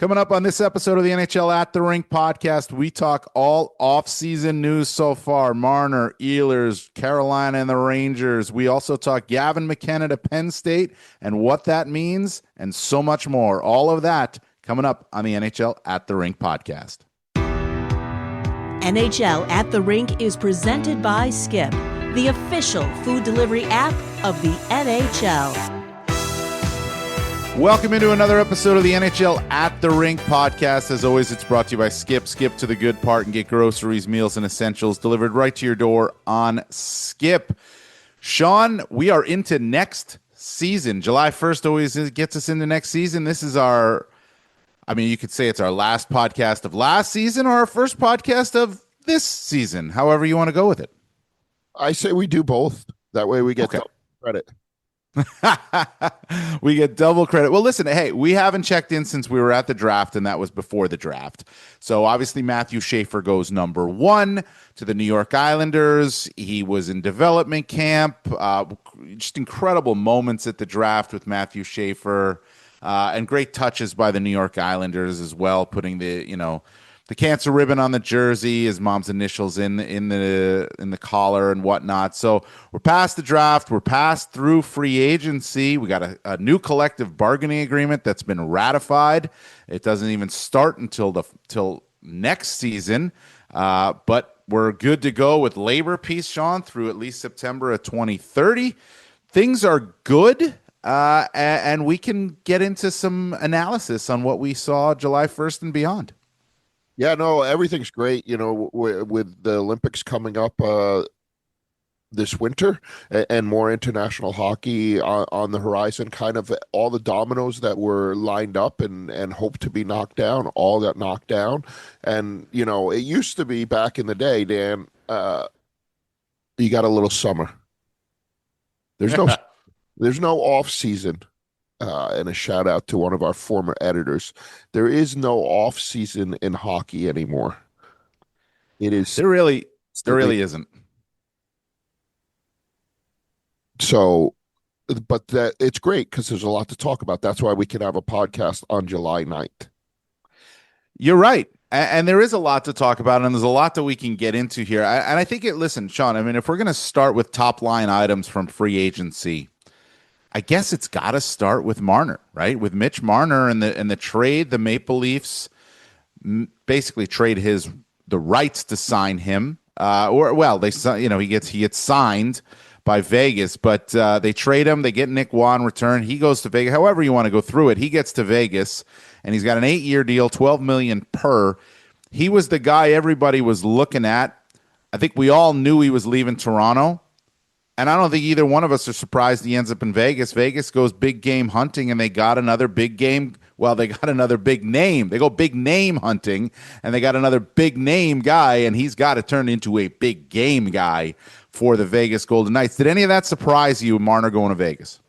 Coming up on this episode of the NHL At the Rink podcast, we talk all off-season news so far. Marner, Ehlers, Carolina, and the Rangers. We also talk Gavin McKenna to Penn State and what that means, and so much more. All of that coming up on the NHL At the Rink podcast. NHL At the Rink is presented by Skip, the official food delivery app of the NHL. Welcome into another episode of the NHL At the Rink podcast. As always, it's brought to you by Skip. Skip to the good part and get groceries, meals, and essentials delivered right to your door on Skip. Sean, we are into next season. July 1st always gets us into next season. This is you could say it's our last podcast of last season or our first podcast of this season, however you want to go with it. I say we do both. That way we get credit. We get double credit. Well, listen, hey, we haven't checked in since we were at the draft, and that was before the draft. So obviously Matthew Schaefer goes number 1 to the New York Islanders. He was in development camp. Just incredible moments at the draft with Matthew Schaefer, and great touches by the New York Islanders as well, putting the cancer ribbon on the jersey, his mom's initials in the collar and whatnot. So we're past the draft. We're past through free agency. We got a new collective bargaining agreement that's been ratified. It doesn't even start till next season, but we're good to go with labor peace, Sean, through at least September of 2030. Things are good, and we can get into some analysis on what we saw July 1st and beyond. Yeah, no, everything's great. With the Olympics coming up this winter and more international hockey on the horizon, kind of all the dominoes that were lined up and hoped to be knocked down, all got knocked down. And, it used to be back in the day, Dan, you got a little summer. There's no off season. And a shout out to one of our former editors. There is no off season in hockey anymore. It is there really isn't. So, but it's great because there's a lot to talk about. That's why we can have a podcast on July 9th. You're right. And there is a lot to talk about, and there's a lot that we can get into here. And I think listen, Sean, if we're going to start with top line items from free agency, I guess it's got to start with Marner, right? With Mitch Marner and the trade, the Maple Leafs basically trade the rights to sign him. He gets signed by Vegas, but they trade him. They get Nick Waugh in return. He goes to Vegas. However you want to go through it, he gets to Vegas, and he's got an 8-year deal, $12 million per. He was the guy everybody was looking at. I think we all knew he was leaving Toronto. And I don't think either one of us are surprised he ends up in Vegas. Vegas goes big game hunting, and they got another big game. Well, they got another big name. They go big name hunting, and they got another big name guy, and he's got to turn into a big game guy for the Vegas Golden Knights. Did any of that surprise you, Marner going to Vegas?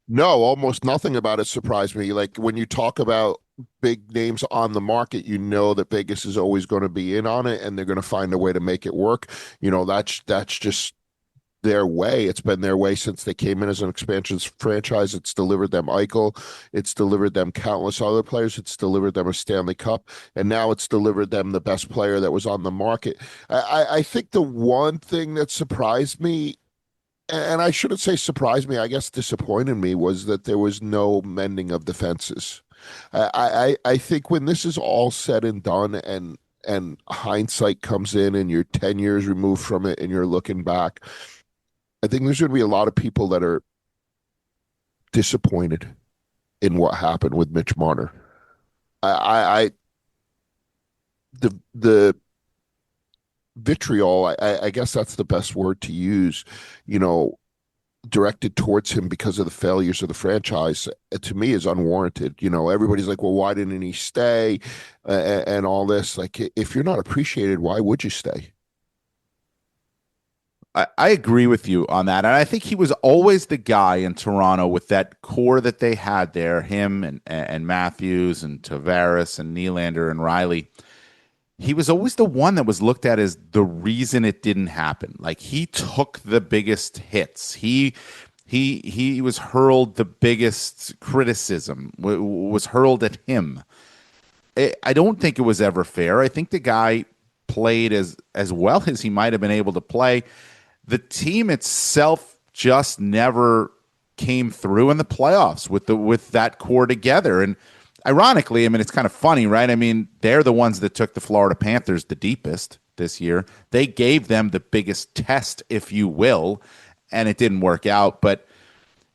No, almost nothing about it surprised me. Like when you talk about big names on the market, you know that Vegas is always going to be in on it, and they're going to find a way to make it work. That's just their way. It's been their way since they came in as an expansion franchise. It's delivered them Eichel. It's delivered them countless other players. It's delivered them a Stanley Cup. And now it's delivered them the best player that was on the market. I think the one thing that surprised me, and I shouldn't say surprised me, I guess disappointed me, was that there was no mending of defenses. I think when this is all said and done and hindsight comes in and you're 10 years removed from it and you're looking back, I think there's going to be a lot of people that are disappointed in what happened with Mitch Marner. The vitriol, I guess that's the best word to use, directed towards him because of the failures of the franchise, to me is unwarranted. Everybody's like, well, why didn't he stay? And all this. Like, if you're not appreciated, why would you stay? I agree with you on that. And I think he was always the guy in Toronto with that core that they had there, him and Matthews and Tavares and Nylander and Riley. He was always the one that was looked at as the reason it didn't happen. Like, he took the biggest hits. He was hurled the biggest criticism, was hurled at him. I don't think it was ever fair. I think the guy played as well as he might have been able to play. The team itself just never came through in the playoffs with that core together. And ironically, I mean, it's kind of funny, right? I mean, they're the ones that took the Florida Panthers the deepest this year. They gave them the biggest test, if you will, and it didn't work out. But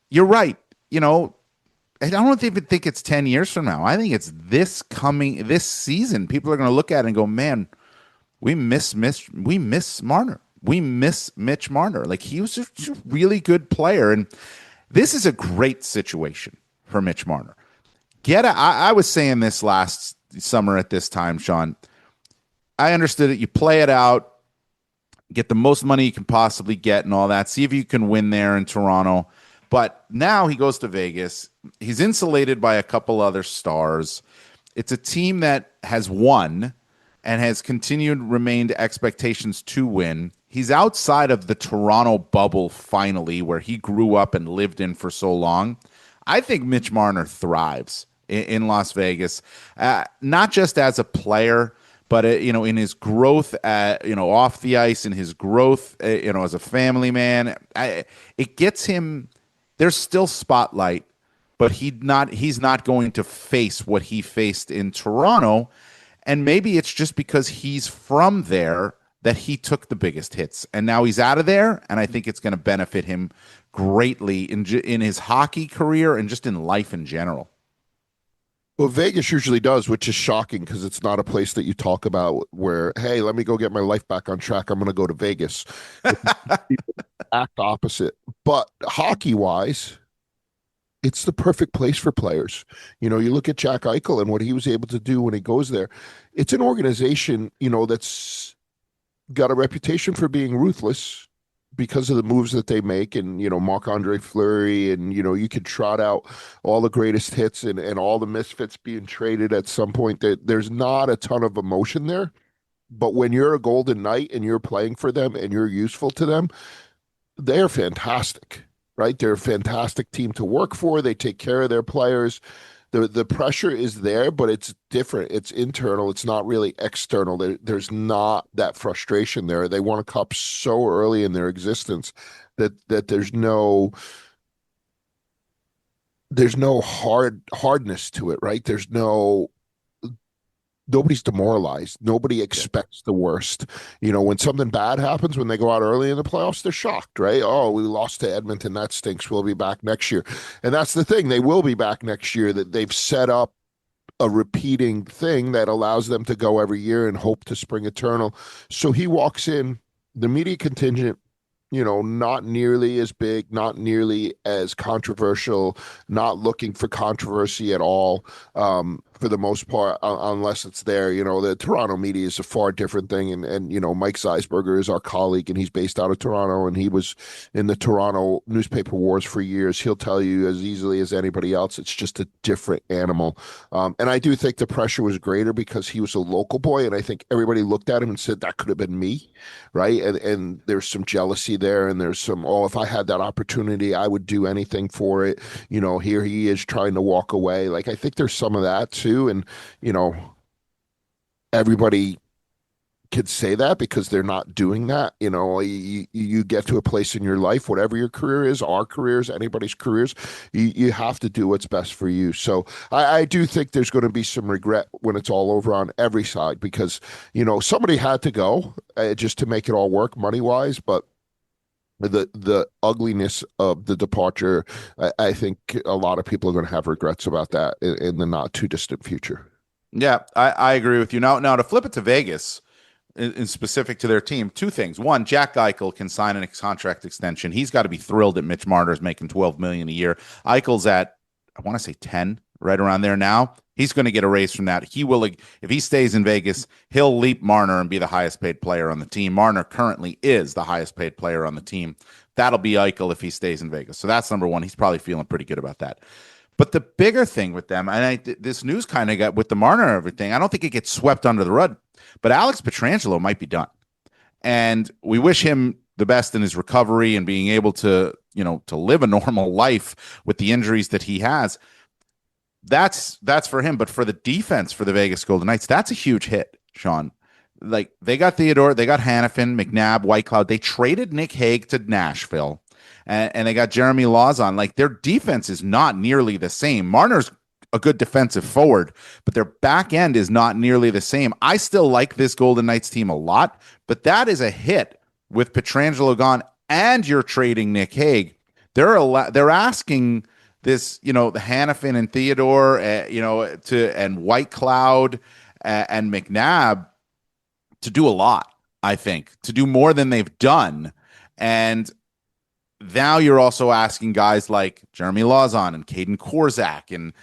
you're right. I don't even think it's 10 years from now. I think it's this season. People are going to look at it and go, man, we miss Marner. We miss Mitch Marner. Like, he was just a really good player. And this is a great situation for Mitch Marner. I was saying this last summer at this time, Sean. I understood it. You play it out, get the most money you can possibly get and all that. See if you can win there in Toronto. But now he goes to Vegas. He's insulated by a couple other stars. It's a team that has won and has remained expectations to win. He's outside of the Toronto bubble finally, where he grew up and lived in for so long. I think Mitch Marner thrives in Las Vegas, not just as a player, but in his growth, off the ice, in his growth, as a family man. It gets him. There's still spotlight, but he's not going to face what he faced in Toronto. And maybe it's just because he's from there that he took the biggest hits. And now he's out of there, and I think it's going to benefit him greatly in his hockey career and just in life in general. Well, Vegas usually does, which is shocking because it's not a place that you talk about where, hey, let me go get my life back on track. I'm going to go to Vegas. Act opposite. But hockey-wise, it's the perfect place for players. You look at Jack Eichel and what he was able to do when he goes there. It's an organization, that's got a reputation for being ruthless because of the moves that they make, and Marc-Andre Fleury, and you could trot out all the greatest hits and all the misfits being traded at some point. There's not a ton of emotion there, but when you're a Golden Knight and you're playing for them and you're useful to them, they're fantastic, right? They're a fantastic team to work for. They take care of their players. The pressure is there, but it's different. It's internal. It's not really external. There's not that frustration there. They won a cup so early in their existence that there's no hardness to it, right? Nobody's demoralized. Nobody expects the worst. When something bad happens, when they go out early in the playoffs, they're shocked, right? Oh, we lost to Edmonton. That stinks. We'll be back next year. And that's the thing. They will be back next year. That they've set up a repeating thing that allows them to go every year and hope to spring eternal. So he walks in, the media contingent, not nearly as big, not nearly as controversial, not looking for controversy at all, for the most part, unless it's there. The Toronto media is a far different thing. And Mike Zeisberger is our colleague, and he's based out of Toronto, and he was in the Toronto newspaper wars for years. He'll tell you as easily as anybody else, it's just a different animal. And I do think the pressure was greater because he was a local boy, and I think everybody looked at him and said, that could have been me, right? And there's some jealousy there, and there's some, if I had that opportunity, I would do anything for it. Here he is trying to walk away. Like, I think there's some of that too. And, everybody could say that because they're not doing that. You get to a place in your life, whatever your career is, our careers, anybody's careers, you have to do what's best for you. So I do think there's going to be some regret when it's all over on every side because, somebody had to go just to make it all work money-wise, but the ugliness of the departure, I think a lot of people are going to have regrets about that in the not too distant future. Yeah, I agree with you. Now to flip it to Vegas, in specific to their team, two things. One, Jack Eichel can sign a contract extension. He's got to be thrilled that Mitch Marner is making $12 million a year. Eichel's at, I want to say 10, right around there now. He's going to get a raise from that. He will, if he stays in Vegas, he'll leap Marner and be the highest paid player on the team. Marner currently is the highest paid player on the team. That'll be Eichel if he stays in Vegas. So that's number one. He's probably feeling pretty good about that. But the bigger thing with them, and this news kind of got with the Marner and everything, I don't think it gets swept under the rug, but Alex Pietrangelo might be done. And we wish him the best in his recovery and being able to live a normal life with the injuries that he has. that's for him. But for the defense for the Vegas Golden Knights, that's a huge hit, Sean. Like they got Theodore, they got Hannafin, McNabb, Whitecloud. They traded Nick Hague to Nashville, and they got Jeremy Lauzon. Like their defense is not nearly the same. Marner's a good defensive forward, but their back end is not nearly the same. I still like this Golden Knights team a lot, but that is a hit with Pietrangelo gone, and you're trading Nick Hague. They're asking this, the Hannafin and Theodore, and Whitecloud and McNabb to do a lot, I think, to do more than they've done. And now you're also asking guys like Jeremy Lauzon and Caden Korzak and,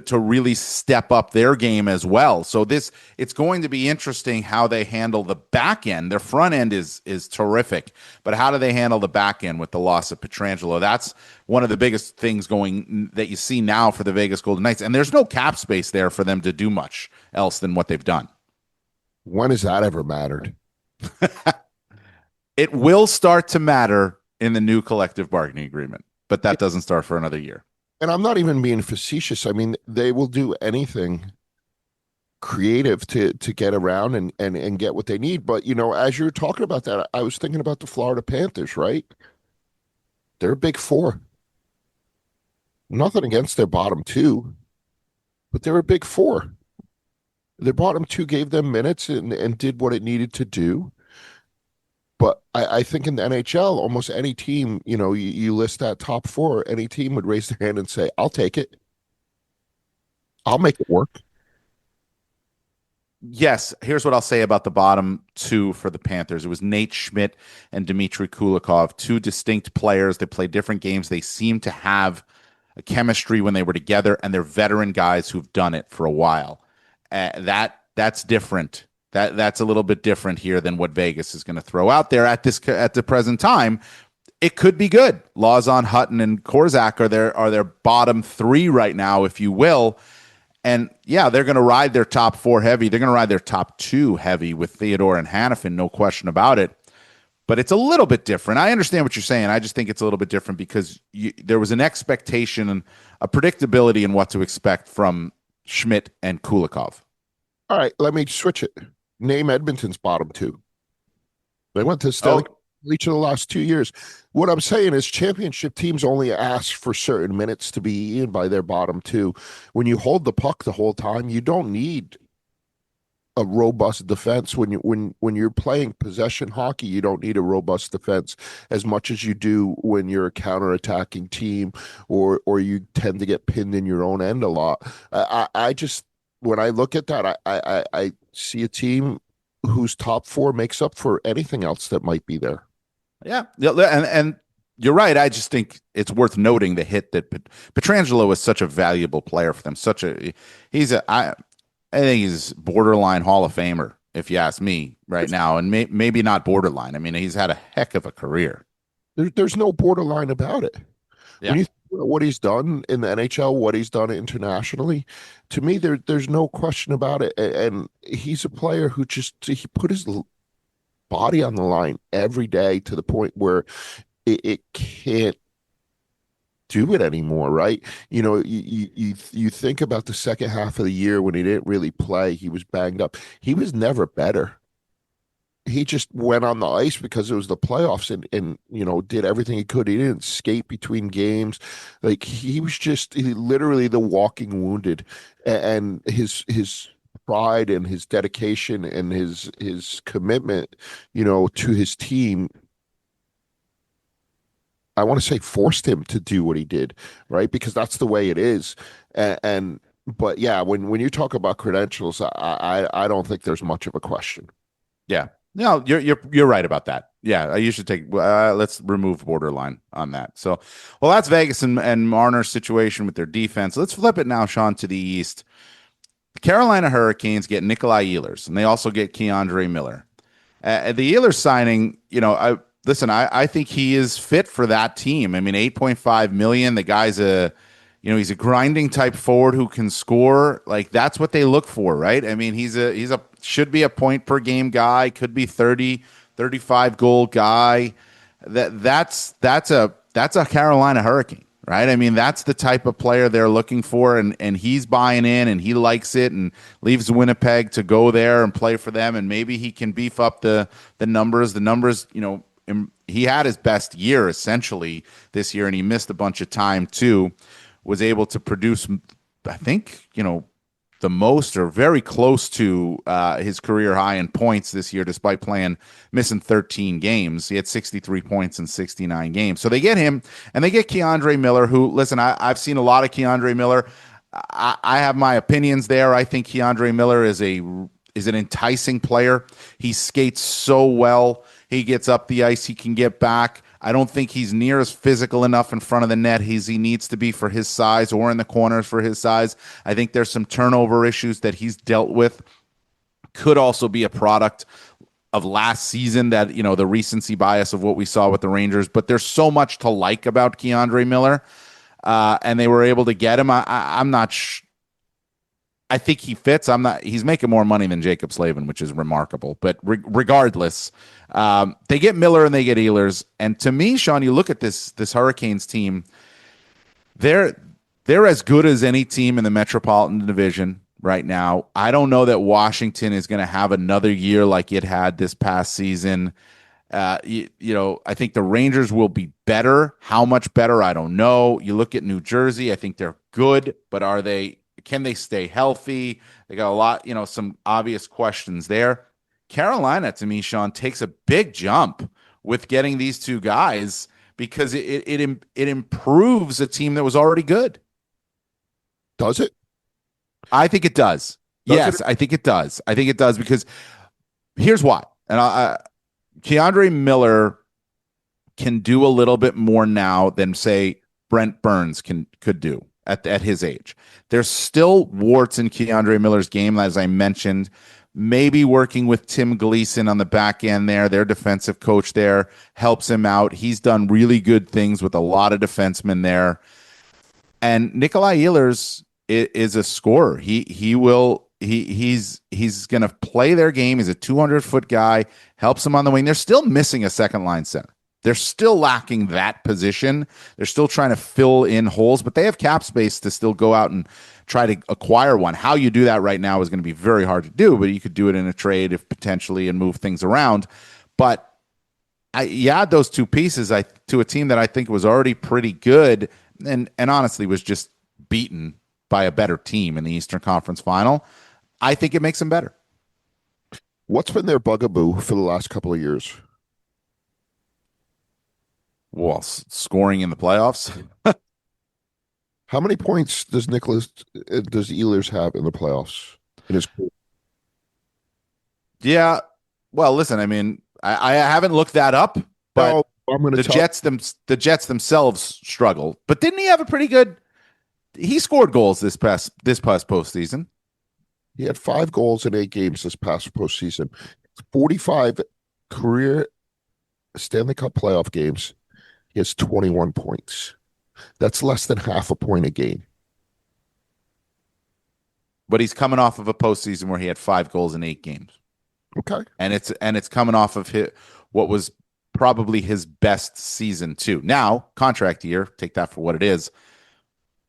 to really step up their game as well. So it's going to be interesting how they handle the back end. Their front end is terrific, but how do they handle the back end with the loss of Pietrangelo? That's one of the biggest things that you see now for the Vegas Golden Knights. And there's no cap space there for them to do much else than what they've done. When has that ever mattered? It will start to matter in the new collective bargaining agreement, but that doesn't start for another year. And I'm not even being facetious. I mean, they will do anything creative to get around and get what they need. But, as you're talking about that, I was thinking about the Florida Panthers, right? They're a big four. Nothing against their bottom two, but they're a big four. Their bottom two gave them minutes and did what it needed to do. But I think in the NHL, almost any team, you list that top four, any team would raise their hand and say, I'll take it. I'll make it work. Yes. Here's what I'll say about the bottom two for the Panthers. It was Nate Schmidt and Dmitry Kulikov, two distinct players. They play different games. They seem to have a chemistry when they were together, and they're veteran guys who've done it for a while. That's different. That's a little bit different here than what Vegas is going to throw out there at the present time. It could be good. Lauzon, Hutton, and Korzak are their bottom three right now, if you will. And yeah, they're going to ride their top four heavy. They're going to ride their top two heavy with Theodore and Hannafin, no question about it. But it's a little bit different. I understand what you're saying. I just think it's a little bit different because there was an expectation and a predictability in what to expect from Schmidt and Kulikov. All right, let me switch it. Name Edmonton's bottom two. They went to Stanley Cup each of the last 2 years. What I'm saying is championship teams only ask for certain minutes to be eaten by their bottom two. When you hold the puck the whole time, you don't need a robust defense. When you're playing possession hockey, you don't need a robust defense as much as you do when you're a counterattacking team or you tend to get pinned in your own end a lot. I just, when I look at that, I see a team whose top four makes up for anything else that might be there. Yeah, and you're right. I just think it's worth noting the hit that Pietrangelo is such a valuable player for them. I think he's borderline Hall of Famer, if you ask me right now, and maybe not borderline. I mean, he's had a heck of a career. There's no borderline about it. Yeah. When you think about what he's done in the NHL, what he's done internationally, to me, there's no question about it. And he's a player who he put his body on the line every day to the point where it can't do it anymore, right? You think about the second half of the year when he didn't really play, he was banged up. He was never better. He just went on the ice because it was the playoffs and did everything he could. He didn't skate between games. Like he was just literally the walking wounded, and his pride and his dedication and his commitment, to his team, I want to say forced him to do what he did, right? Because that's the way it is. But yeah, when you talk about credentials, I don't think there's much of a question. Yeah. No, you're right about that. Yeah, you should take. Let's remove borderline on that. So, well, that's Vegas and Marner's situation with their defense. Let's flip it now, Sean, to the East. The Carolina Hurricanes get Nikolai Ehlers, and they also get Keandre Miller. The Ehlers signing, I think he is fit for that team. I mean, $8.5 million. The guy's he's a grinding type forward who can score. Like that's what they look for, right? I mean, he's a should be a point per game guy, could be 30, 35 goal guy. That's a Carolina Hurricane, right? I mean, that's the type of player they're looking for, and he's buying in and he likes it and leaves Winnipeg to go there and play for them, and maybe he can beef up the numbers. The numbers, he had his best year essentially this year, and he missed a bunch of time too. Was able to produce, I think, the most or very close to his career high in points this year, despite missing 13 games. He had 63 points in 69 games. So they get him, and they get Keandre Miller, who, listen, I've seen a lot of Keandre Miller. I have my opinions there. I think Keandre Miller is an enticing player. He skates so well. He gets up the ice. He can get back. I don't think he's near as physical enough in front of the net as he needs to be for his size, or in the corners for his size. I think there's some turnover issues that he's dealt with. Could also be a product of last season, that, the recency bias of what we saw with the Rangers. But there's so much to like about Keandre Miller, and they were able to get him. I'm not I think he fits. He's making more money than Jacob Slavin, which is remarkable. But regardless, they get Miller and they get Ehlers. And to me, Sean, you look at this Hurricanes team, they're as good as any team in the Metropolitan Division right now. I don't know that Washington is going to have another year like it had this past season. I think the Rangers will be better. How much better, I don't know. You look at New Jersey, I think they're good, but can they stay healthy? They got a lot, some obvious questions there. Carolina, to me, Sean, takes a big jump with getting these two guys, because it improves a team that was already good. Does it? I think it does. Yes, I think it does. I think it does, because here's why. And Keandre Miller can do a little bit more now than, say, Brent Burns could do at his age. There's still warts in Keandre Miller's game, as I mentioned. Maybe working with Tim Gleason on the back end there, their defensive coach there, helps him out. He's done really good things with a lot of defensemen there. And Nikolai Ehlers is a scorer. He's going to play their game. He's a 200-foot guy, helps him on the wing. They're still missing a second-line center. They're still lacking that position. They're still trying to fill in holes, but they have cap space to still go out and try to acquire one. How you do that right now is going to be very hard to do, but you could do it in a trade if potentially and move things around. But you add those two pieces to a team that I think was already pretty good and honestly was just beaten by a better team in the Eastern Conference Final. I think it makes them better. What's been their bugaboo for the last couple of years? Well, scoring in the playoffs. How many points does Ehlers have in the playoffs in his career? Yeah. Well, listen, I mean, I haven't looked that up, but the Jets themselves struggle. But didn't he have a pretty good? He scored goals this past postseason. He had 5 goals in 8 games this past postseason. 45 career Stanley Cup playoff games. He has 21 points. That's less than half a point a game. But he's coming off of a postseason where he had 5 goals in 8 games. Okay. And it's coming off of what was probably his best season too. Now, contract year, take that for what it is.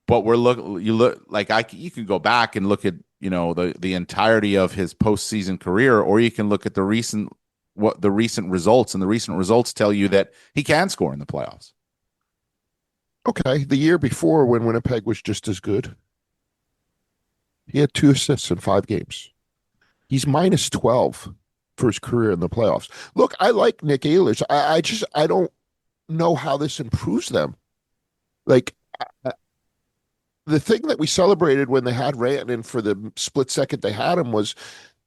But you can go back and look at, the entirety of his postseason career, or you can look at the recent results, and the recent results tell you that he can score in the playoffs. Okay. The year before, when Winnipeg was just as good, he had 2 assists in 5 games. He's minus 12 for his career in the playoffs. Look, I like Nick Ehlers. I don't know how this improves them. Like, the thing that we celebrated when they had Rantanen for the split second they had him was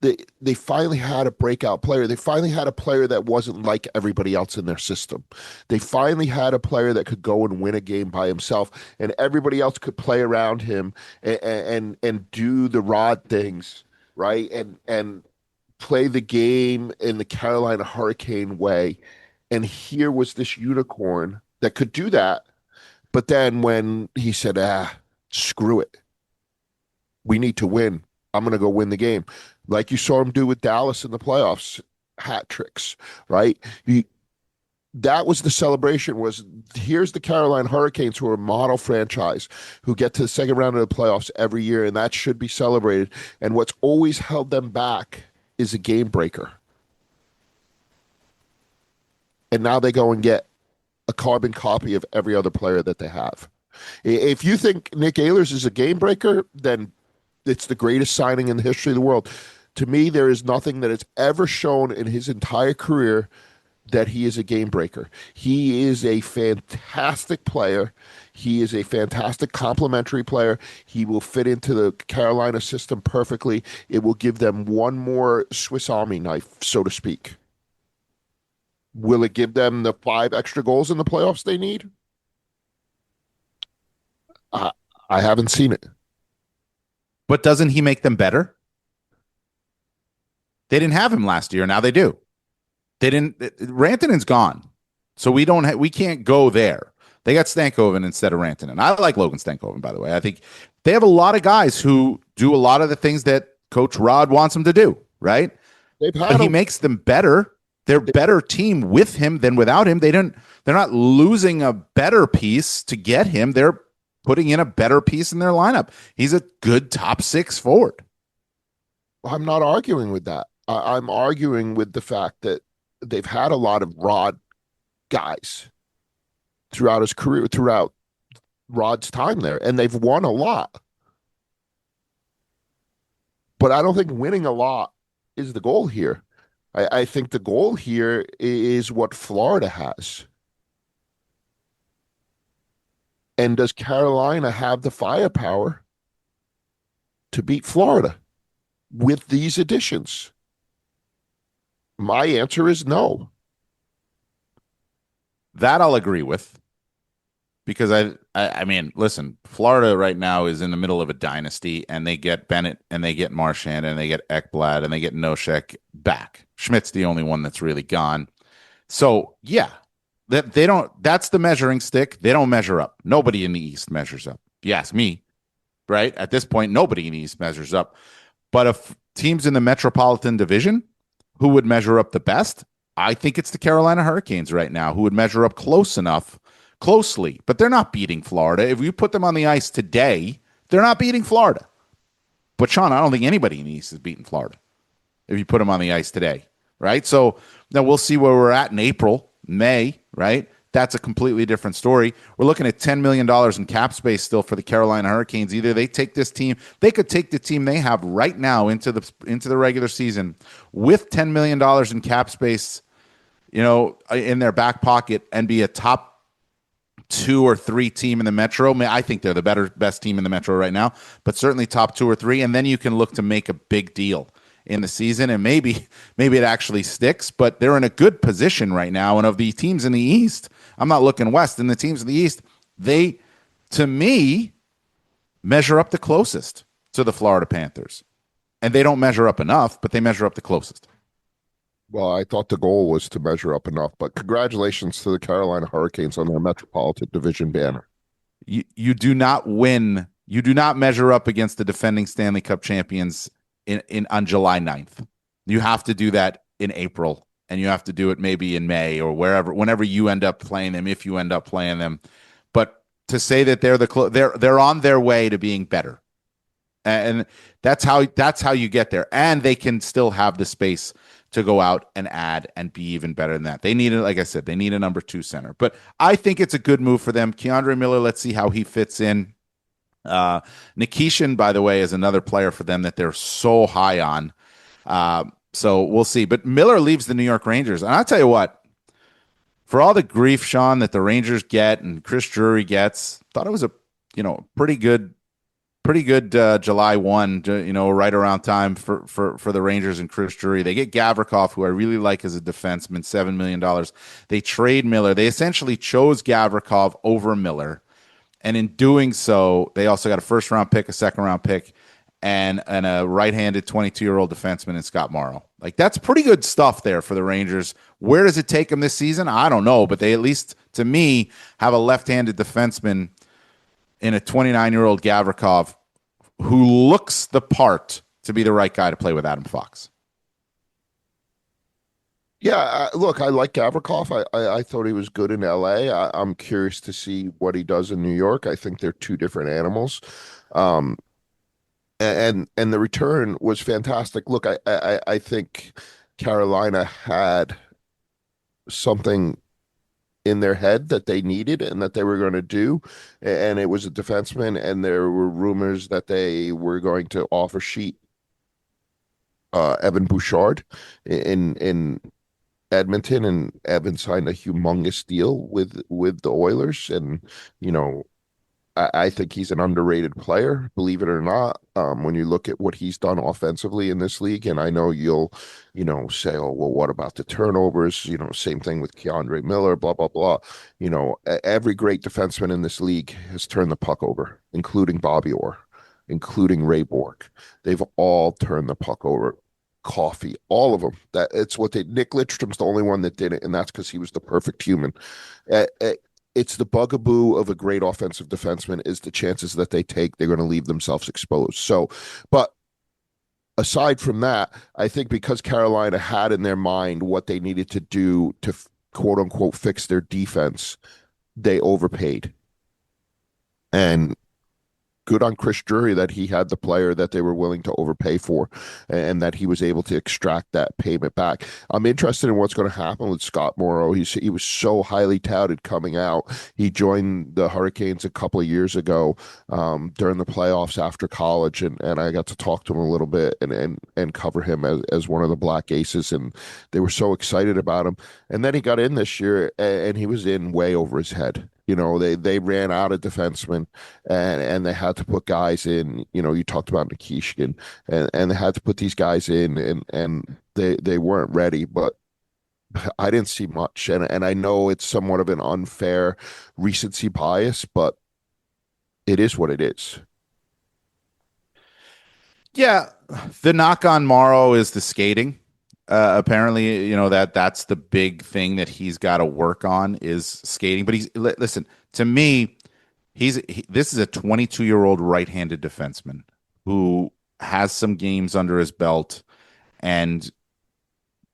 they finally had a breakout player. They finally had a player that wasn't like everybody else in their system. They finally had a player that could go and win a game by himself, and everybody else could play around him and do the Rod things, right? And play the game in the Carolina Hurricane way. And here was this unicorn that could do that. But then when he said, screw it, we need to win, I'm going to go win the game. Like you saw him do with Dallas in the playoffs, hat tricks, right? that was the celebration, was here's the Carolina Hurricanes, who are a model franchise, who get to the second round of the playoffs every year, and that should be celebrated. And what's always held them back is a game breaker. And now they go and get a carbon copy of every other player that they have. If you think Nick Ehlers is a game breaker, then it's the greatest signing in the history of the world. To me, there is nothing that has ever shown in his entire career that he is a game breaker. He is a fantastic player. He is a fantastic complementary player. He will fit into the Carolina system perfectly. It will give them one more Swiss Army knife, so to speak. Will it give them the 5 extra goals in the playoffs they need? I haven't seen it. But doesn't he make them better? They didn't have him last year. Now they do. They didn't. Rantanen's gone, so we can't go there. They got Stankoven instead of Rantanen. I like Logan Stankoven, by the way. I think they have a lot of guys who do a lot of the things that Coach Rod wants them to do, right? But he makes them better. They're a better team with him than without him. They're not losing a better piece to get him. They're putting in a better piece in their lineup. He's a good top 6 forward. I'm not arguing with that. I'm arguing with the fact that they've had a lot of Rod guys throughout his career, throughout Rod's time there, and they've won a lot. But I don't think winning a lot is the goal here. I think the goal here is what Florida has. And does Carolina have the firepower to beat Florida with these additions? My answer is no. That I'll agree with, because I mean, listen, Florida right now is in the middle of a dynasty, and they get Bennett, and they get Marchand, and they get Ekblad, and they get Nosek back. Schmidt's the only one that's really gone. So yeah, that they don't. That's the measuring stick. They don't measure up. Nobody in the East measures up. If you ask me, right? At this point, nobody in the East measures up. But if teams in the Metropolitan Division, who would measure up the best? I think it's the Carolina Hurricanes right now, who would measure up closely, but they're not beating Florida. If you put them on the ice today, they're not beating Florida. But Sean, I don't think anybody in the East is beating Florida if you put them on the ice today, right? So now we'll see where we're at in April, May, right? That's a completely different story. We're looking at $10 million in cap space still for the Carolina Hurricanes. Either they take this team, they could take the team they have right now into the regular season with $10 million in cap space, in their back pocket, and be a top 2 or 3 team in the Metro. I think they're the best team in the Metro right now, but certainly top 2 or 3. And then you can look to make a big deal in the season, and maybe it actually sticks, but they're in a good position right now. And of the teams in the East, I'm not looking west, and the teams in the East, they, to me, measure up the closest to the Florida Panthers. And they don't measure up enough, but they measure up the closest. Well, I thought the goal was to measure up enough, but congratulations to the Carolina Hurricanes on their Metropolitan Division banner. You do not win. You do not measure up against the defending Stanley Cup champions on July 9th. You have to do that in April, and you have to do it maybe in May or whenever you end up playing them, if you end up playing them. But to say that they're on their way to being better, and that's how you get there, and they can still have the space to go out and add and be even better than that. They need it, like I said, they need a number 2 center. But I think it's a good move for them. Keandre Miller, let's see how he fits in. Nikishin, by the way, is another player for them that they're so high on. So we'll see. But Miller leaves the New York Rangers. And I'll tell you what, for all the grief, Sean, that the Rangers get and Chris Drury gets, thought it was a pretty good July 1, right around time for the Rangers and Chris Drury. They get Gavrikov, who I really like as a defenseman, $7 million. They trade Miller. They essentially chose Gavrikov over Miller. And in doing so, they also got a first-round pick, a second-round pick, and a right-handed 22-year-old defenseman in Scott Morrow. Like, that's pretty good stuff there for the Rangers. Where does it take them this season? I don't know, but they at least, to me, have a left-handed defenseman in a 29-year-old Gavrikov who looks the part to be the right guy to play with Adam Fox. Yeah, look, I like Gavrikov. I thought he was good in LA. I'm curious to see what he does in New York. I think they're two different animals. Um, and the return was fantastic. Look, I think Carolina had something in their head that they needed and that they were going to do, and it was a defenseman. And there were rumors that they were going to offer sheet Evan Bouchard in Edmonton, and Evan signed a humongous deal with the Oilers. And you know, I think he's an underrated player, believe it or not. When you look at what he's done offensively in this league, and I know you'll, say, oh, well, what about the turnovers? Same thing with Keandre Miller, blah, blah, blah. Every great defenseman in this league has turned the puck over, including Bobby Orr, including Ray Bork. They've all turned the puck over. Coffee, all of them. That it's what they. Nick Lidstrom's the only one that did it, and that's because he was the perfect human. Uh, uh, it's the bugaboo of a great offensive defenseman is the chances that they take they're going to leave themselves exposed. So, but aside from that, I think because Carolina had in their mind what they needed to do to quote unquote fix their defense, they overpaid. And good on Chris Drury that he had the player that they were willing to overpay for and that he was able to extract that payment back. I'm interested in what's going to happen with Scott Morrow. He was so highly touted coming out. He joined the Hurricanes a couple of years ago during the playoffs after college, and I got to talk to him a little bit and cover him as one of the Black Aces, and they were so excited about him. And then he got in this year, and he was in way over his head. They ran out of defensemen, and they had to put guys in. You talked about Nikishkin, and they had to put these guys in, and they weren't ready. But I didn't see much, and I know it's somewhat of an unfair recency bias, but it is what it is. Yeah, the knock on Morrow is the skating. Apparently, that's the big thing that he's got to work on is skating. But listen, to me, this is a 22-year-old right-handed defenseman who has some games under his belt, and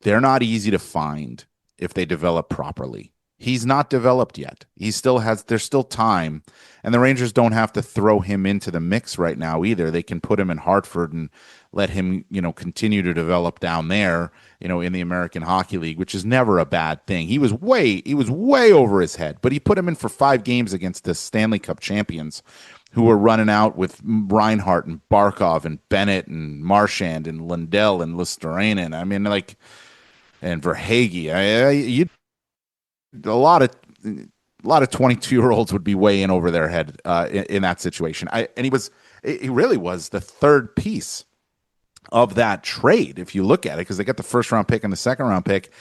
they're not easy to find if they develop properly. He's not developed yet. There's still time, and the Rangers don't have to throw him into the mix right now either. They can put him in Hartford and let him, continue to develop down there, in the American Hockey League, which is never a bad thing. He was way over his head, but he put him in for 5 games against the Stanley Cup champions who were running out with Reinhart and Barkov and Bennett and Marchand and Lundell and Listerinen. I mean, like, and Verhage. You a lot of 22-year-olds would be way in over their head in that situation. And he really was the third piece of that trade if you look at it, because they got the first round pick and the second round pick,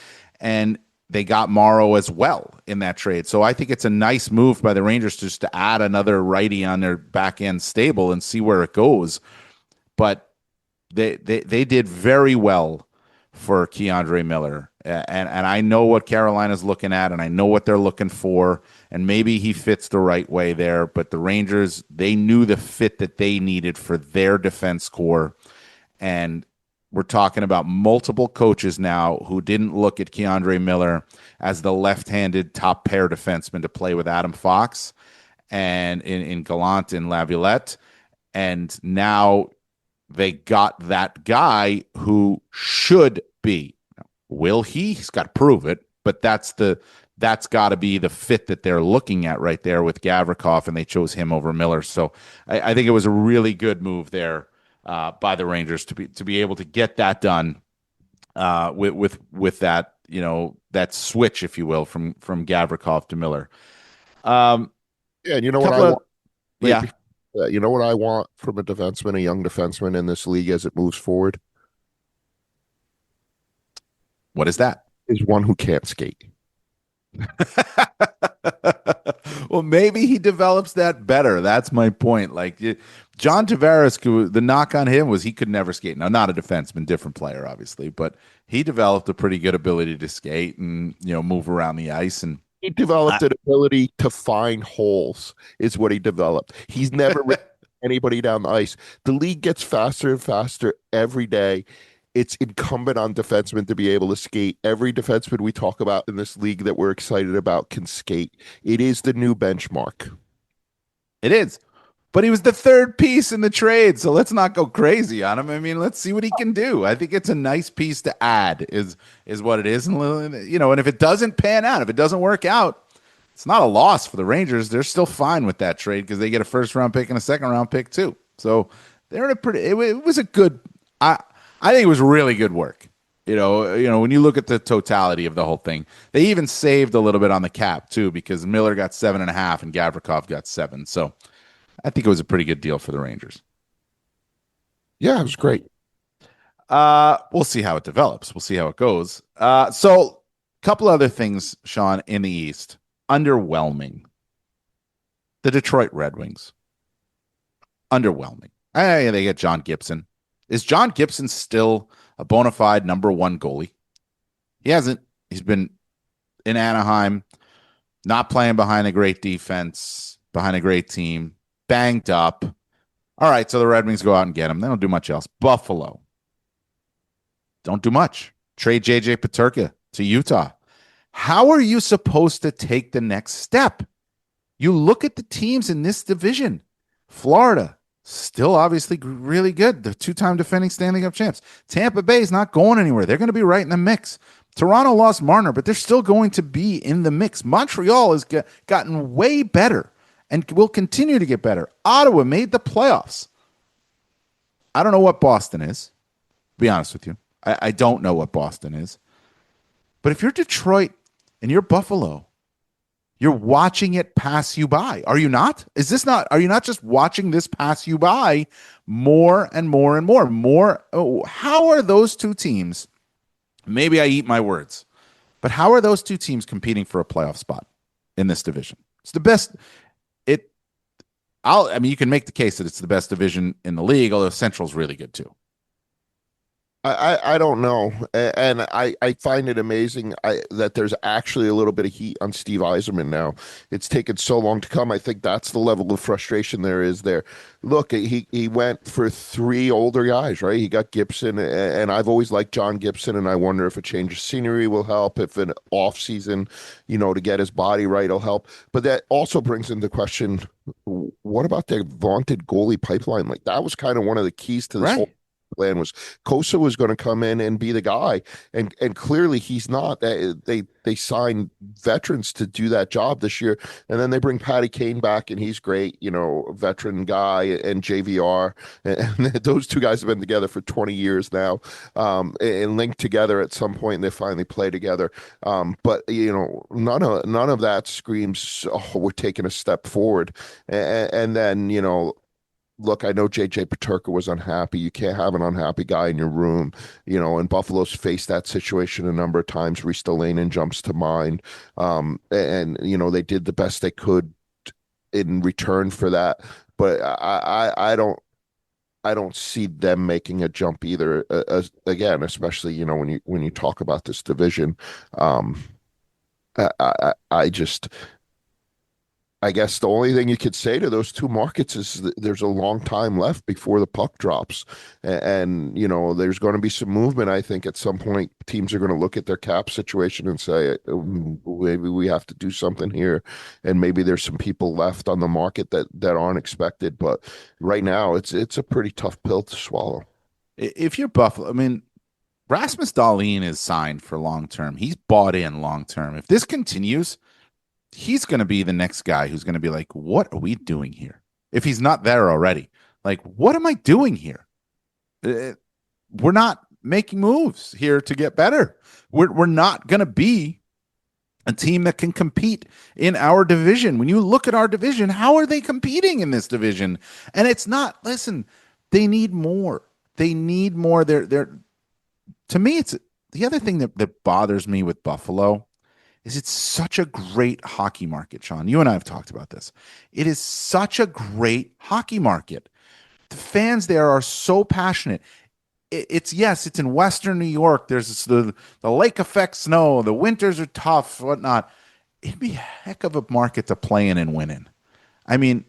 and they got Morrow as well in that trade. So I think it's a nice move by the Rangers just to add another righty on their back end stable and see where it goes. But they did very well for Keandre Miller. And I know what Carolina's looking at, and I know what they're looking for, and maybe he fits the right way there. But the Rangers, they knew the fit that they needed for their defense core. And we're talking about multiple coaches now who didn't look at Keandre Miller as the left-handed top pair defenseman to play with Adam Fox and in Gallant and Laviolette. And now they got that guy who should be. Will he? He's got to prove it, but that's got to be the fit that they're looking at right there with Gavrikov, and they chose him over Miller. So I think it was a really good move there by the Rangers to be able to get that done with that that switch, if you will, from Gavrikov to Miller. Yeah, and you know what I want? Yeah. You know what I want from a defenseman, a young defenseman in this league as it moves forward? What is that? Is one who can't skate. Well, maybe he develops that better. That's my point. Like John Tavares, the knock on him was he could never skate. Now, not a defenseman, different player, obviously, but he developed a pretty good ability to skate and move around the ice. And he developed an ability to find holes. Is what he developed. He's never anybody down the ice. The league gets faster and faster every day. it's incumbent on defensemen to be able to skate. Every defenseman we talk about in this league that we're excited about can skate. It is the new benchmark. It is. But he was the third piece in the trade, so let's not go crazy on him. I mean, let's see what he can do. I think it's a nice piece to add, is what it is. And and if it doesn't pan out, if it doesn't work out, it's not a loss for the Rangers. They're still fine with that trade because they get a first round pick and a second round pick too. So they're in a pretty. It was a good. I think it was really good work. When you look at the totality of the whole thing, they even saved a little bit on the cap too because Miller got 7.5 and Gavrikov got 7. So I think it was a pretty good deal for the Rangers. Yeah, it was great. We'll see how it develops. We'll see how it goes. So a couple other things, Sean, in the East. Underwhelming. The Detroit Red Wings. Underwhelming. They get John Gibson. Is John Gibson still a bona fide number one goalie? He hasn't. He's been in Anaheim, not playing behind a great defense, behind a great team, banged up. All right, so the Red Wings go out and get him. They don't do much else. Buffalo. Don't do much. Trade J.J. Peterka to Utah. How are you supposed to take the next step? You look at the teams in this division. Florida, still obviously really good. The two-time defending Stanley Cup champs. Tampa Bay is not going anywhere. They're going to be right in the mix. Toronto lost Marner, but they're still going to be in the mix. Montreal has gotten way better and will continue to get better. Ottawa made the playoffs. I don't know what Boston is, to be honest with you. I don't know what Boston is. But if you're Detroit and you're Buffalo, you're watching it pass you by. Are you not? Are you not just watching this pass you by more and more and more? How are those two teams? Maybe I eat my words, but how are those two teams competing for a playoff spot in this division? It's the best. You can make the case that it's the best division in the league, although Central's really good too. I don't know, and I find it amazing that there's actually a little bit of heat on Steve Yzerman now. It's taken so long to come. I think that's the level of frustration there is there. Look, he went for 3 older guys, right? He got Gibson, and I've always liked John Gibson, and I wonder if a change of scenery will help, if an off season, to get his body right will help. But that also brings into question, what about their vaunted goalie pipeline? Like that was kind of one of the keys to this whole plan was Kosa was going to come in and be the guy, and clearly he's not. They signed veterans to do that job this year, and then they bring Patty Kane back, and he's great, veteran guy, and JVR, and those two guys have been together for 20 years now, and linked together at some point, and they finally play together. But none of that screams, oh, we're taking a step forward, and then look, I know J.J. Peterka was unhappy. You can't have an unhappy guy in your room, and Buffalo's faced that situation a number of times. Ristolainen jumps to mind. And they did the best they could in return for that. But I don't see them making a jump either. Again, especially, when you talk about this division, I guess the only thing you could say to those two markets is that there's a long time left before the puck drops. And there's going to be some movement. I think at some point teams are going to look at their cap situation and say, maybe we have to do something here. And maybe there's some people left on the market that aren't expected. But right now it's a pretty tough pill to swallow. If you're Buffalo, Rasmus Dahlin is signed for long-term. He's bought in long-term. If this continues, he's going to be the next guy who's going to be like, what are we doing here? If he's not there already, like, what am I doing here? We're not making moves here to get better. We're not going to be a team that can compete in our division. When you look at our division, how are they competing in this division? And it's not, listen, they need more. They need more. They're to me, it's the other thing that bothers me with Buffalo is it's such a great hockey market, Sean. You and I have talked about this. It is such a great hockey market. The fans there are so passionate. It's in Western New York. There's the lake effect snow. The winters are tough, whatnot. It'd be a heck of a market to play in and win in.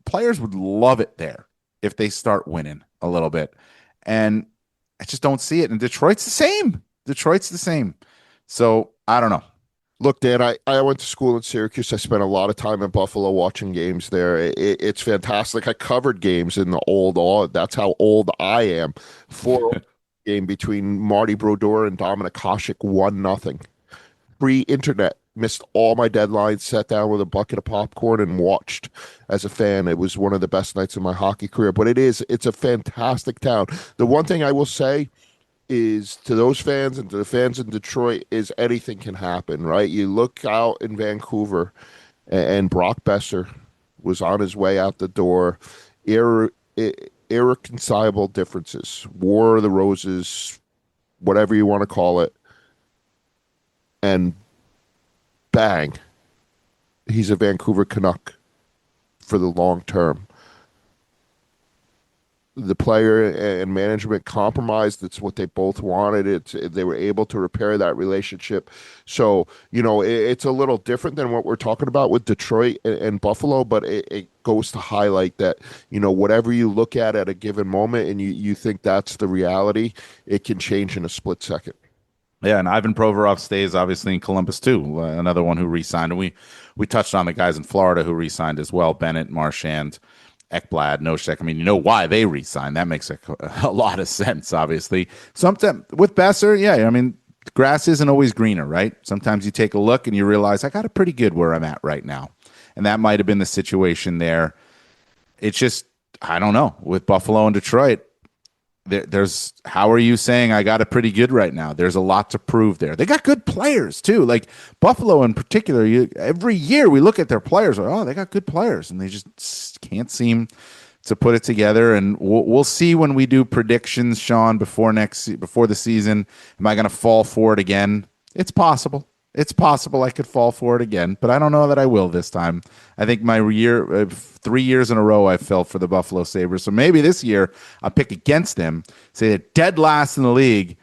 Players would love it there if they start winning a little bit. And I just don't see it. And Detroit's the same. Detroit's the same. So I don't know. Look, Dan, I went to school in Syracuse. I spent a lot of time in Buffalo watching games there. It's fantastic. I covered games in the old, that's how old I am. 4 game between Marty Brodeur and Dominic Hasek, 1-0. Pre-internet, missed all my deadlines, sat down with a bucket of popcorn and watched as a fan. It was one of the best nights of my hockey career. But it's a fantastic town. The one thing I will say is to those fans and to the fans in Detroit is anything can happen, right? You look out in Vancouver and Brock Besser was on his way out the door. Irreconcilable differences, War of the Roses, whatever you want to call it. And bang, he's a Vancouver Canuck for the long term. The player and management compromised. It's what they both wanted. They were able to repair that relationship. So, it's a little different than what we're talking about with Detroit and Buffalo, but it goes to highlight that, whatever you look at a given moment and you think that's the reality, it can change in a split second. Yeah, and Ivan Provorov stays obviously in Columbus too. Another one who re-signed. And we touched on the guys in Florida who re-signed as well. Bennett, Marchand, Ekblad, Nosek. I mean, you know why they re-signed. That makes a lot of sense, obviously. Sometimes with Besser, yeah, I mean, grass isn't always greener, right? Sometimes you take a look and you realize I got it pretty good where I'm at right now. And that might have been the situation there. It's just, I don't know. With Buffalo and Detroit, there's how are you saying I got it pretty good right now? There's a lot to prove there. They got good players too. Like Buffalo in particular, every year we look at their players, they got good players, and they just can't seem to put it together. And we'll see when we do predictions, Sean, before the season. Am I going to fall for it again? It's possible. It's possible I could fall for it again, but I don't know that I will this time. I think my 3 years in a row I fell for the Buffalo Sabres. So maybe this year I'll pick against them, say they're dead last in the league,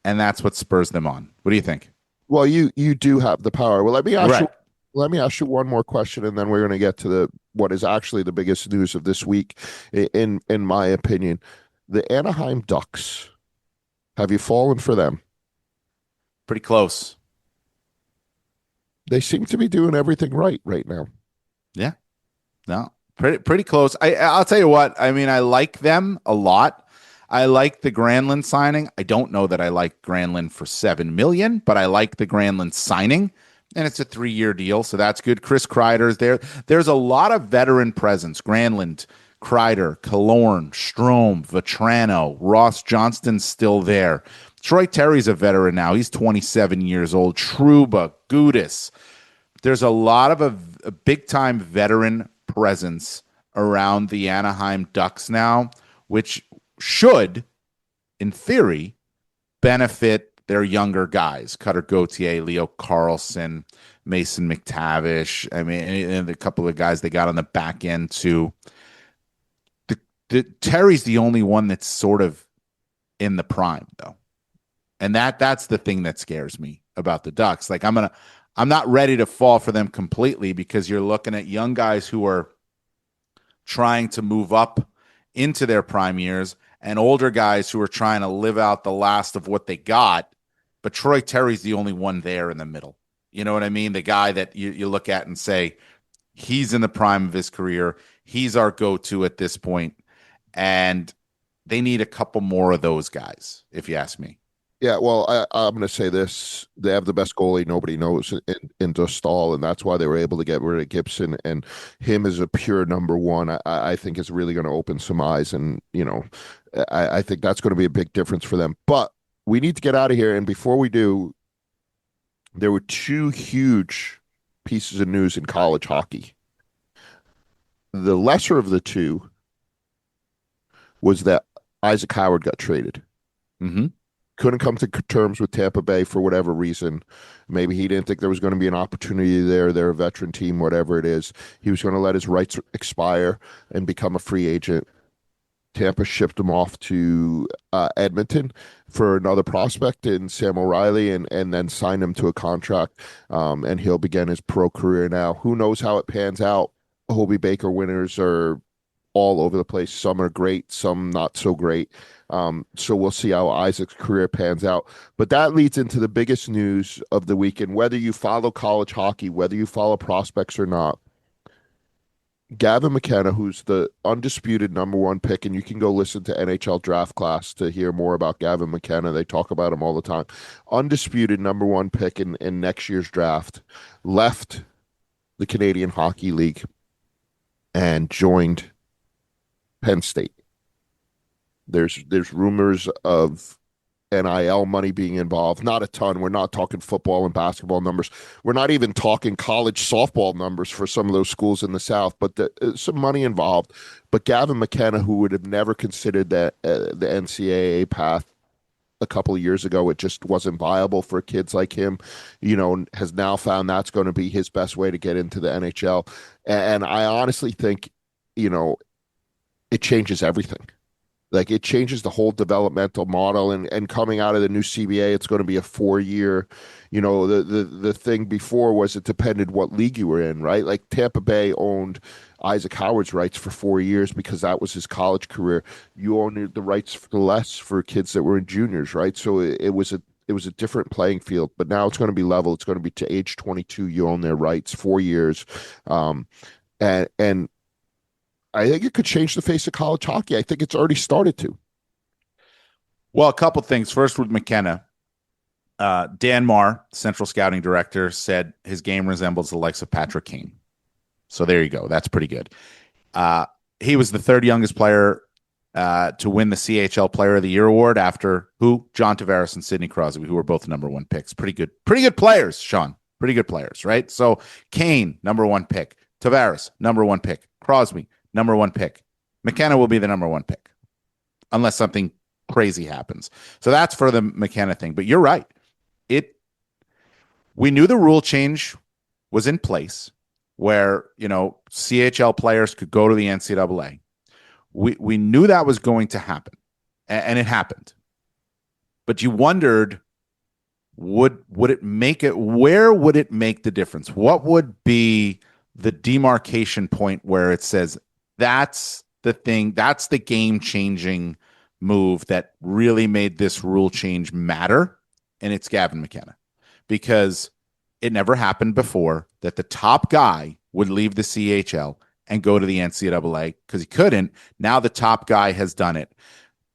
and that's what spurs them on. What do you think? Well, you do have the power. Well, let me ask you one more question, and then we're going to get to what is actually the biggest news of this week, in my opinion. The Anaheim Ducks. Have you fallen for them? Pretty close. They seem to be doing everything right now. Yeah. No, pretty close. I'll tell you what. I mean, I like them a lot. I like the Granlund signing. I don't know that I like Granlund for $7 million, but I like the Granlund signing, and it's a 3-year deal, so that's good. Chris Kreider's there. There's a lot of veteran presence. Granlund, Kreider, Killorn, Strome, Vetrano, Ross Johnston's still there. Troy Terry's a veteran now. He's 27 years old. Trouba, Gudis. There's a lot of a big-time veteran presence around the Anaheim Ducks now, which should, in theory, benefit their younger guys. Cutter Gauthier, Leo Carlson, Mason McTavish. I mean, and a couple of guys they got on the back end too. Terry's the only one that's sort of in the prime, though. And that's the thing that scares me about the Ducks. Like I'm not ready to fall for them completely, because you're looking at young guys who are trying to move up into their prime years and older guys who are trying to live out the last of what they got. But Troy Terry's the only one there in the middle. You know what I mean? The guy that you look at and say, he's in the prime of his career. He's our go-to at this point. And they need a couple more of those guys, if you ask me. Yeah, well, I'm going to say this. They have the best goalie nobody knows in Dostal, and that's why they were able to get rid of Gibson. And him as a pure number one, I think is really going to open some eyes. And, I think that's going to be a big difference for them. But we need to get out of here. And before we do, there were 2 huge pieces of news in college hockey. The lesser of the 2 was that Isaac Howard got traded. Mm-hmm. Couldn't come to terms with Tampa Bay for whatever reason. Maybe he didn't think there was going to be an opportunity there. They're a veteran team, whatever it is. He was going to let his rights expire and become a free agent. Tampa shipped him off to Edmonton for another prospect in Sam O'Reilly, and then signed him to a contract, and he'll begin his pro career now. Who knows how it pans out? Hobie Baker winners are all over the place. Some are great, some not so great. So we'll see how Isaac's career pans out. But that leads into the biggest news of the weekend. Whether you follow college hockey, whether you follow prospects or not, Gavin McKenna, who's the undisputed number one pick, and you can go listen to NHL Draft Class to hear more about Gavin McKenna. They talk about him all the time. Undisputed number one pick in next year's draft, left the Canadian Hockey League and joined Penn State. There's rumors of NIL money being involved. Not a ton. We're not talking football and basketball numbers. We're not even talking college softball numbers for some of those schools in the South, but some money involved. But Gavin McKenna, who would have never considered that the NCAA path a couple of years ago, it just wasn't viable for kids like him, has now found that's going to be his best way to get into the NHL. And I honestly think, it changes everything. Like, it changes the whole developmental model, and coming out of the new CBA, it's going to be a 4-year. The thing before was it depended what league you were in, right? Like Tampa Bay owned Isaac Howard's rights for 4 years because that was his college career. You owned the rights for less for kids that were in juniors, right? So it was a different playing field, but now it's going to be level. It's going to be to age 22. You own their rights 4 years, and I think it could change the face of college hockey. I think it's already started to. Well, a couple things. First, with McKenna, Dan Marr, Central Scouting Director, said his game resembles the likes of Patrick Kane. So there you go. That's pretty good. He was the third youngest player to win the CHL Player of the Year award after who? John Tavares and Sidney Crosby, who were both number one picks. Pretty good players, Sean. Pretty good players, right? So Kane, number one pick. Tavares, number one pick. Crosby, number one pick. McKenna will be the number one pick unless something crazy happens. So that's for the McKenna thing. But you're right. We knew the rule change was in place where, CHL players could go to the NCAA. We knew that was going to happen, and it happened. But you wondered, would it make it? Where would it make the difference? What would be the demarcation point where it says that's the thing, that's the game-changing move that really made this rule change matter? And it's Gavin McKenna, because it never happened before that the top guy would leave the CHL and go to the NCAA because he couldn't. Now the top guy has done it,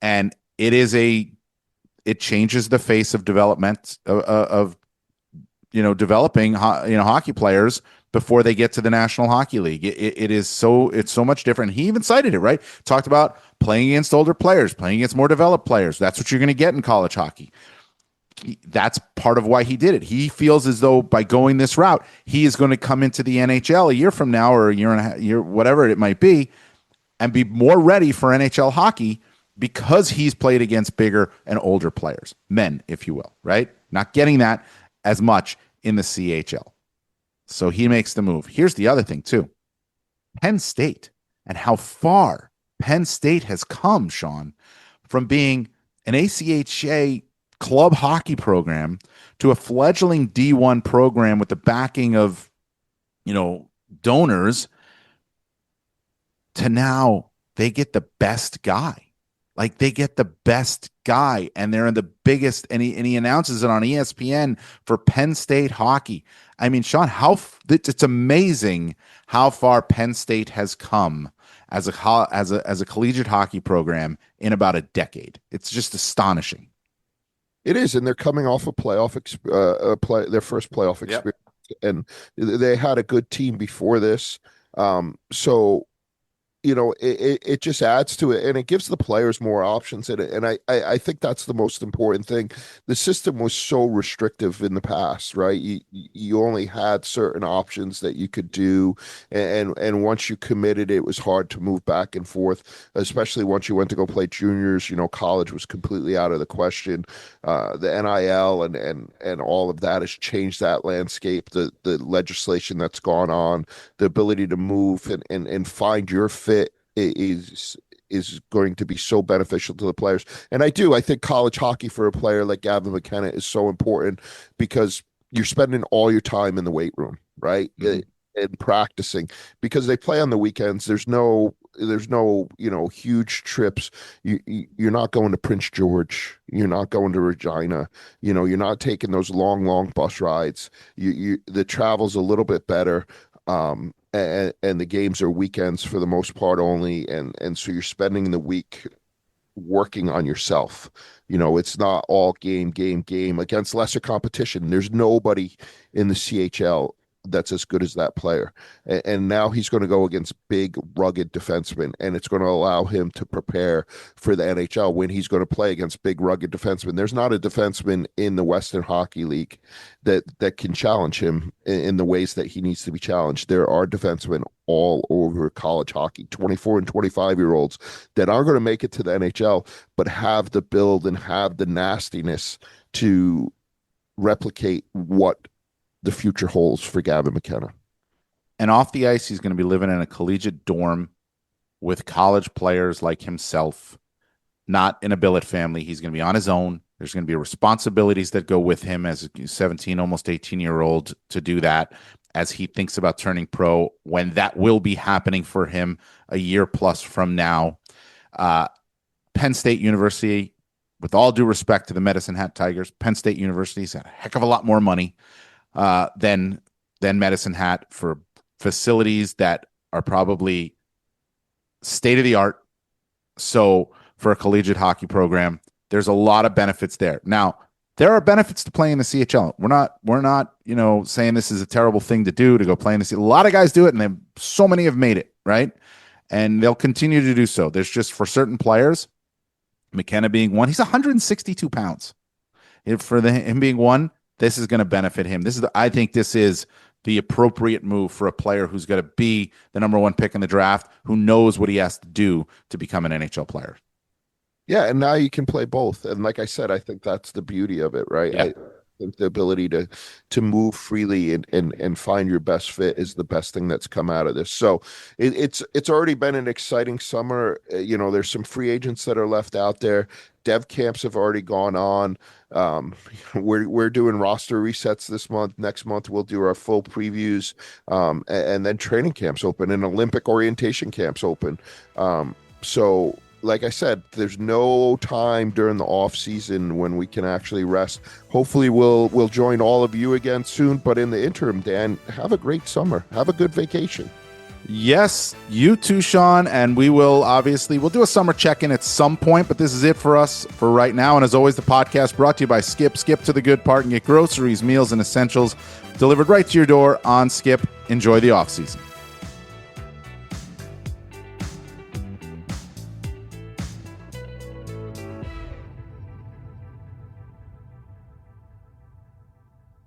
and it changes the face of development of developing hockey players before they get to the National Hockey League. It's so much different. He even cited it, right? Talked about playing against older players, playing against more developed players. That's what you're going to get in college hockey. That's part of why he did it. He feels as though by going this route, he is going to come into the NHL a year from now, or a year and a half, whatever it might be, and be more ready for NHL hockey because he's played against bigger and older players, men, if you will, right? Not getting that as much in the CHL. So he makes the move. Here's the other thing too. Penn State, and how far Penn State has come, Sean, from being an ACHA club hockey program to a fledgling D1 program with the backing of, donors, to now they get the best guy. Like, they get the best guy, and they're in the biggest, and he announces it on ESPN for Penn State hockey. I mean, Sean, it's amazing how far Penn State has come as a collegiate hockey program in about a decade. It's just astonishing. It is, and they're coming off a their first playoff experience, and they had a good team before this. So it just adds to it, and it gives the players more options in it. And I think that's the most important thing. The system was so restrictive in the past, right? You only had certain options that you could do, and once you committed, it was hard to move back and forth, especially once you went to go play juniors. College was completely out of the question. The NIL and all of that has changed that landscape. The legislation that's gone on, the ability to move and find your fit is going to be so beneficial to the players. And I think college hockey for a player like Gavin McKenna is so important because you're spending all your time in the weight room, right? Mm-hmm. And practicing, because they play on the weekends. There's no there's no, huge trips. You're not going to Prince George. You're not going to Regina. You're not taking those long bus rides. The travel's a little bit better. And the games are weekends for the most part only, and so you're spending the week working on yourself. It's not all game against lesser competition. There's nobody in the CHL that's as good as that player. And now he's going to go against big, rugged defensemen, and it's going to allow him to prepare for the NHL when he's going to play against big, rugged defensemen. There's not a defenseman in the Western Hockey League that can challenge him in the ways that he needs to be challenged. There are defensemen all over college hockey, 24 and 25-year-olds that are going to make it to the NHL, but have the build and have the nastiness to replicate what the future holds for Gavin McKenna. And off the ice, he's going to be living in a collegiate dorm with college players like himself, not in a billet family. He's going to be on his own. There's going to be responsibilities that go with him as a 17, almost 18-year-old to do that as he thinks about turning pro, when that will be happening for him a year plus from now. Penn State University, with all due respect to the Medicine Hat Tigers, Penn State University's had a heck of a lot more money than Medicine Hat, for facilities that are probably state of the art. So for a collegiate hockey program, there's a lot of benefits there. Now, there are benefits to playing the CHL. We're not, saying this is a terrible thing to do, to go play in the CHL. A lot of guys do it, and so many have made it, right? And they'll continue to do so. There's just, for certain players, McKenna being one, he's 162 pounds. Him being one, this is going to benefit him. I think this is the appropriate move for a player who's going to be the number one pick in the draft, who knows what he has to do to become an NHL player. Yeah, and now you can play both. And like I said, I think that's the beauty of it, right? Yeah. I think the ability to move freely and find your best fit is the best thing that's come out of this. So it's already been an exciting summer. There's some free agents that are left out there. Dev camps have already gone on. We're doing roster resets this month. Next month we'll do our full previews, and then training camps open and Olympic orientation camps open. So like I said, there's no time during the off season when we can actually rest. Hopefully we'll join all of you again soon. But in the interim, Dan, have a great summer. Have a good vacation. Yes, you too, Sean. And we'll do a summer check-in at some point, but this is it for us for right now. And as always, the podcast brought to you by Skip. Skip to the good part and get groceries, meals, and essentials delivered right to your door on Skip. Enjoy the off season.